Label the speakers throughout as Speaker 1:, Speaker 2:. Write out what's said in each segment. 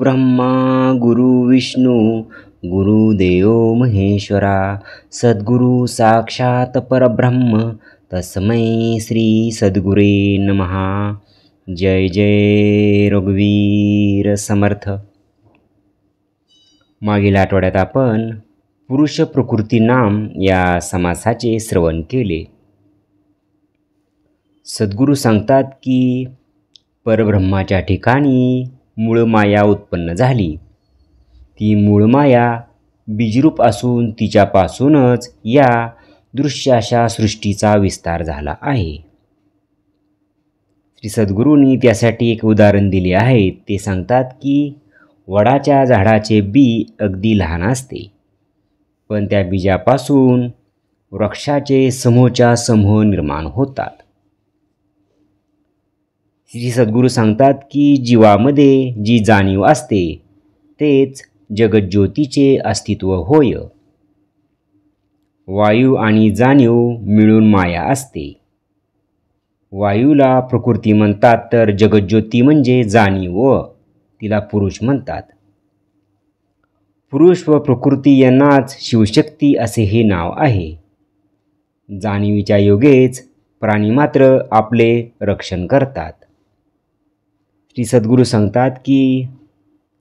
Speaker 1: ब्रह्मा गुरु विष्णू गुरुदेव महेश्वरा सद्गुरु साक्षात परब्रह्म तस्मै श्री सद्गुरे नमः। जय जय रघुवीर समर्थ। मागील आठवड्यात आपण पुरुष प्रकृती नाम या समासाचे श्रवण केले। सद्गुरू सांगतात की परब्रह्माच्या ठिकाणी मूळ माया उत्पन्न झाली। ती मूळ माया बीजरूप असून तिच्यापासूनच या दृश्य अशा सृष्टीचा विस्तार झाला आहे। श्री सद्गुरूंनी त्यासाठी एक उदाहरण दिले आहे। ते सांगतात की वडाच्या झाडाचे बी अगदी लहान असते, पण त्या बीजापासून वृक्षाचे समूहाच्या समूह निर्माण होतात। श्री सद्गुरू सांगतात की जीवामध्ये जी जाणीव असते तेच जगज्योतीचे अस्तित्व होय। वायू आणि जाणीव मिळून माया असते। वायूला प्रकृती म्हणतात, तर जगज्योती म्हणजे जाणीव, तिला पुरुष म्हणतात। पुरुष व प्रकृती यांनाच शिवशक्ती असे हे नाव आहे। जाणीवीच्या योगेच प्राणी मात्र आपले रक्षण करतात। श्री सद्गुरू सांगतात की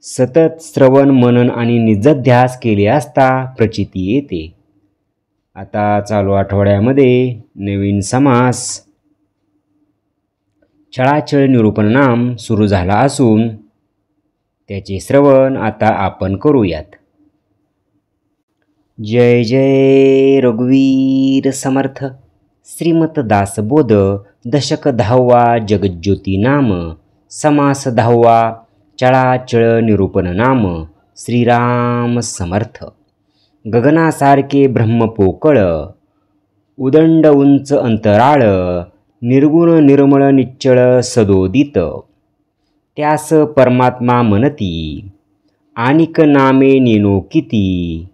Speaker 1: सतत श्रवण मनन आणि निजध्यास केले असता प्रचिती येते। आता चालू आठवड्यामध्ये नवीन समास छळाछळ निरूपण नाम सुरू झाला असून त्याचे श्रवण आता आपण करूयात। जय जय रघुवीर समर्थ। श्रीमत दासबोध दशक 10वा जगज्योती नाम समास 10वा छळाछळ निरूपण नाम। श्रीराम समर्थ। गगनासारखे ब्रह्म पोकळ उदंड उंच अंतराळ निर्गुण निर्मळ निश्चळ सदोदित त्यास परमात्मा म्हणती आणिक नामे नेनो किती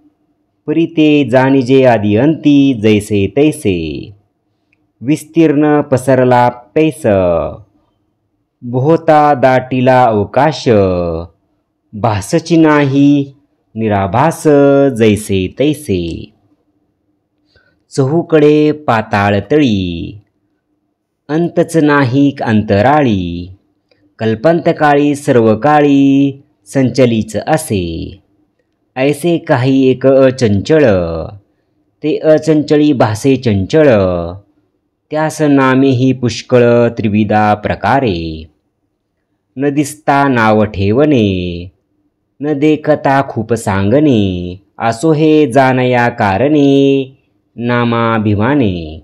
Speaker 1: परी ते जाणिजे आदि अंती जैसे तैसे विस्तीर्ण पसरला पैस भोवता दाटीला अवकाश भासची नाही निराभास जैसे तैसे चहूकडे पाताळ तळी अंतच नाही अंतराळी कल्पांतकाळी सर्व काळी संचलीच असे ऐसे काही एक अचंचळ ते अचंचळी भासे चंचळ त्यास नामेही पुष्कळ त्रिविधा प्रकारे न दिसता नाव ठेवणे न देखता खूप सांगणे असो हे जाणया कारणे नामाभिमाने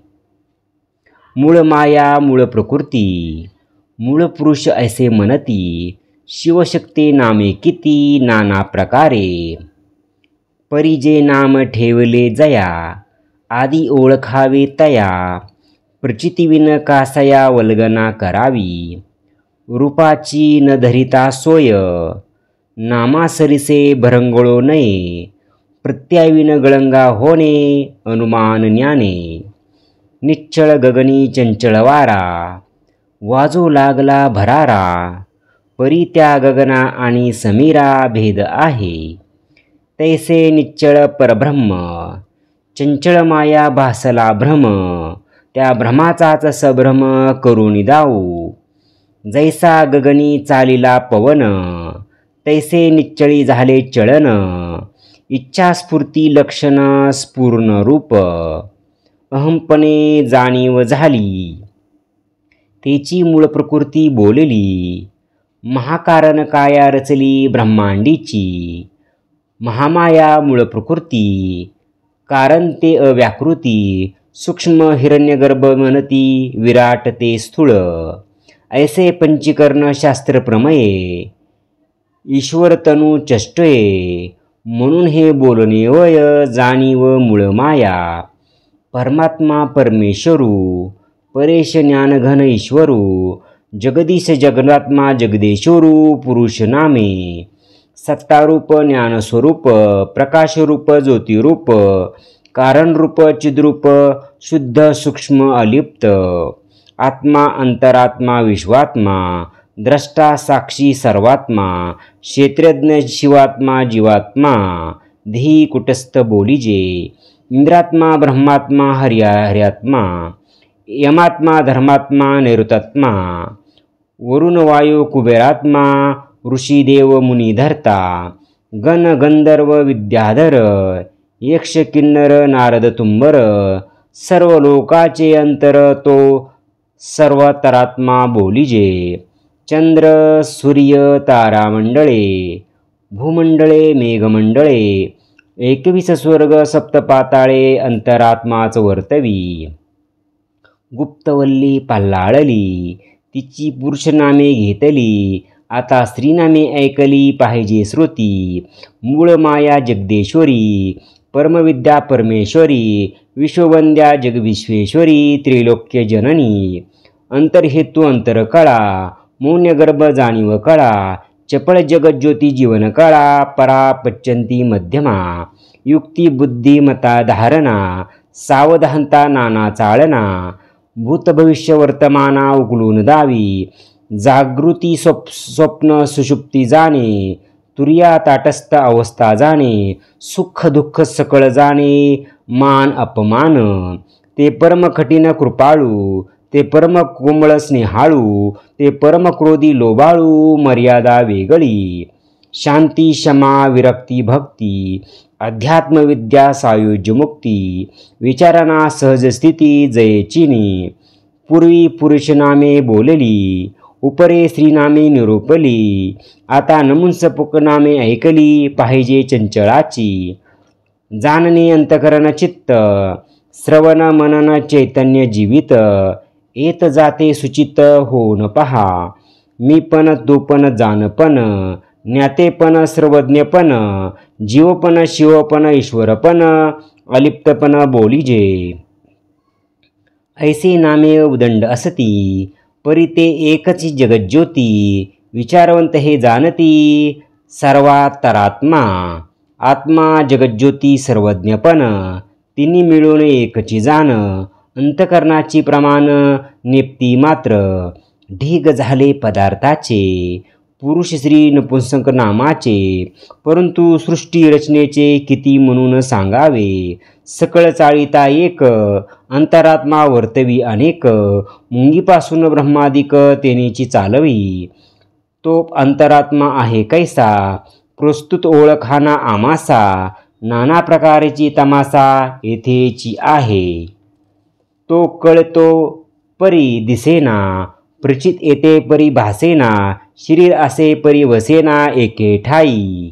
Speaker 1: मूळ माया मूळ प्रकृती मूळ पुरुष ऐसे म्हणती शिवशक्ती नामे किती नाना प्रकारे परी जे नाम ठेवले जया आदी ओळखावे तया प्रचितीविन कासया वल्गना करावी रूपाची न धरिता सोय नामासरिसे भरंगळो नये प्रत्याविन गळंगा होणे अनुमान ज्ञाने निश्चळ गगनी चंचळ वारा वाजो लागला भरारा परी त्या गगना आणि समीरा भेद आहे तैसे निश्चळ परब्रह्म चंचळ माया भासला भ्रम त्या भ्रमाचाच संभ्रम करून दाऊ जैसा गगनी चालिला पवन तैसे निश्चळी झाले चलन इच्छास्फूर्ती लक्षण स्फूर्ण रूप अहंपणे जाणीव झाली तेची मूळ प्रकृती बोलली महाकारण काया रचली ब्रह्मांडीची महामाया मूळ प्रकृती कारण ते अव्याकृती सूक्ष्म हिरण्यगर्भ म्हणती विराट ते स्थूळ ऐसे पंचीकरण शास्त्र प्रमये ईश्वर तनु चष्टये म्हणून हे बोलणे वय जाणीव मूळ माया परमात्मा परमेश्वरू परेश ज्ञानघन ईश्वरू जगदीश जगन्नात्मा जगदेश्वरू पुरुष नामे सत्तारूप ज्ञानस्वरूप प्रकाशरूप ज्योतिरूप कारणरूप चिद्रूप शुद्ध सूक्ष्म अलिप्त आत्मा अंतरात्मा विश्वात्मा द्रष्टा साक्षी सर्वात्मा, क्षेत्रज्ञ शिवात्मा जीवात्मा, देही कुटस्थ बोलिजे, इंद्रात्मा ब्रह्मात्मा हर्यात्मा, यमात्मा धर्मात्मा नैऋतात्मा, वरुण वायू कुबेरात्मा, ऋषी देव मुनिधर्ता, गण गंधर्व विद्याधर, यक्ष किन्नर नारद तुंबर, सर्व लोकाचे अंतर तो सर्वतरात्मा बोलिजे, चंद्र सूर्य तारामंडळे, भूमंडळे मेघमंडळे, 21 स्वर्ग सप्तपाताळे अंतरात्माच वर्तवी, गुप्तवल्ली पल्लाळली, तिची पुरुषनामे घेतली, आता स्त्रीनामे ऐकली पाहिजे श्रुती, मूळ माया जगदेश्वरी, परमविद्या परमेश्वरी, विश्ववंद्या जगविश्वेश्वरी, त्रिलोक्य जननी, अंतर्हेतू अंतरकळा, मौन्य गर्भ जाणीव कळा, चपळ जगज्योती जीवन कळा, परा पच्यंती मध्यमा, युक्ती बुद्धी मता धारणा, सावधानता नाना चालना, भूत भविष्य वर्तमाना उकलून दावी, जागृती स्वप्न सुषुप्ती जाणे, तुर्या ताटस्थ अवस्था जाणे, सुख दुःख सकळ जाणे, मान अपमान, ते परम कठीण कृपाळू, ते परम कोमळ स्नेहाळू, ते परम क्रोधी लोभाळू, मर्यादा वेगळी, शांती क्षमा विरक्ती भक्ती, अध्यात्मविद्या सायुज्य मुक्ती, विचारांना सहज स्थिती जयचिनी, पूर्वी पुरुषनामे बोलली, उपरे स्त्रीनामे निरूपली, आता नमुंसक नामे ऐकली पाहिजे चंचळाची, जाणणे अंतकरण चित्त, श्रवण मनन चैतन्य जीवित, येत जाते सुचित होऊन पहा, मी पण तू पण जानपण, ज्ञातेपण सर्वज्ञपण, जीवपण शिवपण ईश्वरपण, अलिप्तपण बोलिजे, ऐसे नामे उदंड असती, परी ते एकच जगज्योती, विचारवंत हे जाणती, सर्वातरात्मा, आत्मा जगज्योती सर्वज्ञपण, तिन्ही मिळून एकची जाण, अंतकरणाची प्रमाण नेप्ती मात्र, ढीग झाले पदार्थाचे, पुरुष स्त्री नपुंसक नामाचे, परंतु सृष्टी रचनेचे किती म्हणून सांगावे, सकळ चाळीता एक, अंतरात्मा वर्तवी अनेक, मुंगीपासून ब्रह्मादिक तेनेची चालवी, तो अंतरात्मा आहे कैसा, प्रस्तुत ओळखाना आमासा, नाना प्रकारची तमासा येथेची आहे, तो कळतो परी दिसेना, प्रचित येते परी भासेना, शरीर असे परी वसेना एके ठाई,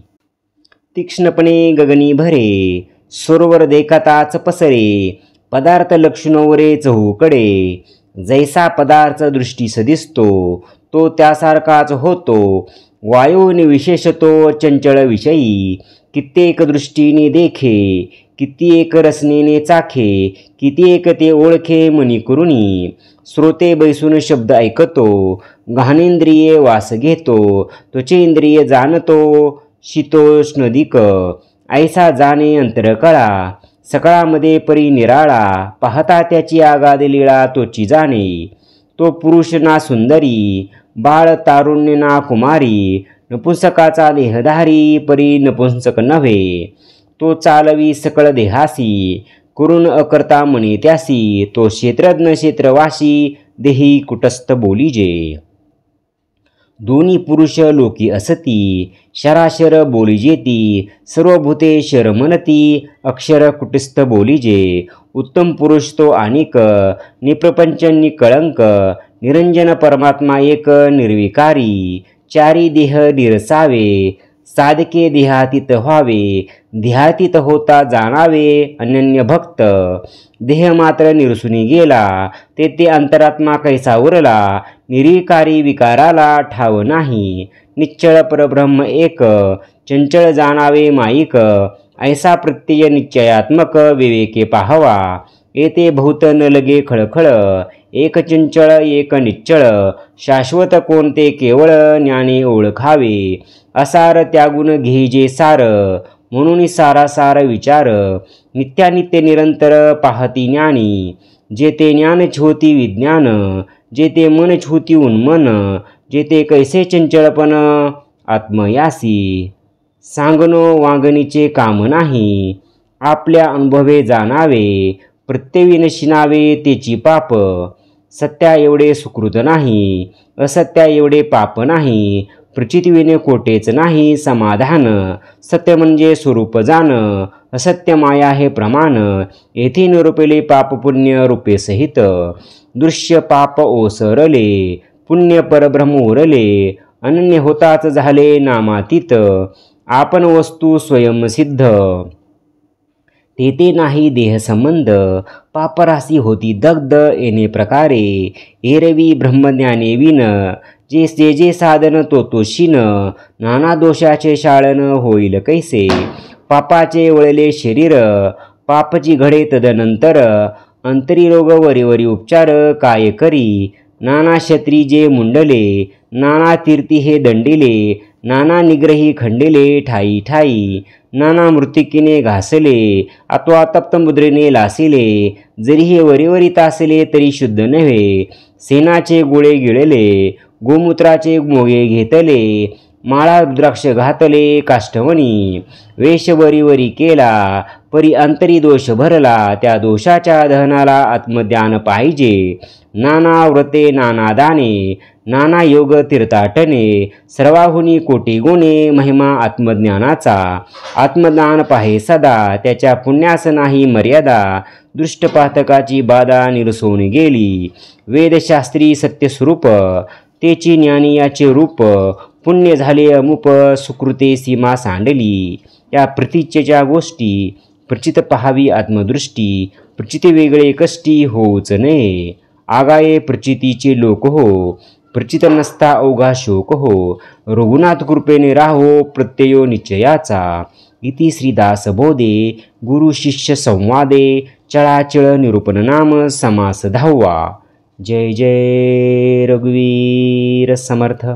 Speaker 1: तीक्ष्णपणे गगनी भरे, सरोवर देखताच पसरे, पदार्थ लक्षणोवरे चहूकडे, जैसा पदार्थ दृष्टीस दिसतो तो त्यासारखाच होतो, वायूने विशेषतो चंचळ विषयी, कित्येक दृष्टीने देखे, कित्येक रसनेने चाखे, कित्येक ते ओळखे मनी करुणी, श्रोते बैसून शब्द ऐकतो, घाणेंद्रिये वास घेतो, त्वचेंद्रिय जाणतो शीतोष्णदिक, ऐसा जाणे अंतरकळा, सकळामध्ये परी निराळा, पाहता त्याची आगाध लीळा तोची जाणे, तो पुरुष ना सुंदरी, बाळ तारुण्य ना कुमारी, नपुंसकाचा देहधारी परी नपुंसक नव्हे, तो चालवी सकळ देहासी, करून अकर्ता म्हणे त्यासी, तो क्षेत्रज्ञ क्षेत्रवासी, देही कुटस्थ बोलिजे, दोन्ही पुरुष लोकी असती, शराशर बोलिजेती, सर्वभूते शर म्हणती, अक्षर कुटस्थ बोलिजे, उत्तम पुरुष तो अनेक, निप्रपंच निकळंक, निरंजन परमात्मा एक निर्विकारी, चारी देह निरसावे, साधके देहातीत व्हावे, देहातीत होता जाणावे अनन्य भक्त, देह मात्र निरसुनी गेला, ते अंतरात्मा कैसा उरला, निर्विकारी विकाराला ठाव नाही, निश्चळ परब्रह्म एक, चंचळ जाणावे माईक, ऐसा प्रत्यय निश्चयात्मक विवेके पाहवा, येते बहुत न लगे खळखळ, एक चंचळ एक निश्चळ, शाश्वत कोणते केवळ ज्ञाने ओळखावे, असार त्यागुण घेजे सार, म्हणून सारासार विचार, नित्यानित्य निरंतर पाहती ज्ञानी, जेते ज्ञान छुती विज्ञान, जेते मन छुती उन्मन, जेथे कैसे चंचलपण आत्मयासी, सांगणो वांगणीचे काम नाही, आपल्या अनुभवे जाणावे, प्रत्यविन शिनावे तेची पाप, सत्या एवढे सुकृत नाही, असत्या एवढे पाप नाही, प्रचितीविने कोटेच नाही समाधान, सत्य म्हणजे स्वरूप जाण, असत्य माया हे प्रमाण, येथे निरूपले पाप पुण्य रूपे सहित, दृश्य पाप ओसरले, पुण्य परब्रह्म उरले, अनन्य होताच झाले नामातीत, आपण वस्तू स्वयंसिद्ध, तेथे नाही देह संबंध, पापराशी होती दग्ध येणे प्रकारे, एरवी ब्रह्मज्ञाने विन, जे जे साधन तो शीन, नाना दोषाचे शाळन होईल कैसे, पापाचे वळले शरीर, पापची घडे तदनंतर, अंतरी रोग वरीवरी उपचार काय करी, नाना क्षत्री जे मुंडले, नाना तीर्थी हे दंडिले, नाना निग्रही खंडिले ठाई ठाई, नाना मृत्तिकीने घासले, अथवा तप्तमुद्रेने लासिले, जरी हे वरीवरी तासले तरी शुद्ध नव्हे, सेनाचे गोळे गिळले, गोमूत्राचे मोगे घेतले, माळा रुद्राक्ष घातले काष्टवणी, वेश वरीवरी केला, परी अंतरी दोष भरला, त्या दोषाच्या दहनाला आत्मज्ञान पाहिजे, नाना व्रते नाना दाने, नाना योग तीर्थाटने, सर्वाहुनी कोटी गुणे, महिमा आत्मज्ञानाचा, आत्मज्ञान पाहे सदा, त्याच्या पुण्यास नाही मर्यादा, दृष्टपातकाची बाधा निरसोन गेली, वेदशास्त्री सत्यस्वरूप, तेची ज्ञानी याचे रूप, पुण्य झाले अमुप, सुकृते सीमा सांडली, या प्रतीचेच्या गोष्टी, प्रचित पहावी आत्मदृष्टी, प्रचिती वेगळे कष्टी होऊच नये, आगाये प्रचितीचे लोक हो, प्रचित नसता अवघा शोक हो, रघुनाथ कृपेने राहो प्रत्ययो निश्चयाचा, इति श्रीदास बोधे गुरु शिष्य संवादे, चळाचळ निरूपण नाम समास 10वा। जय जय रघुवीर समर्थ।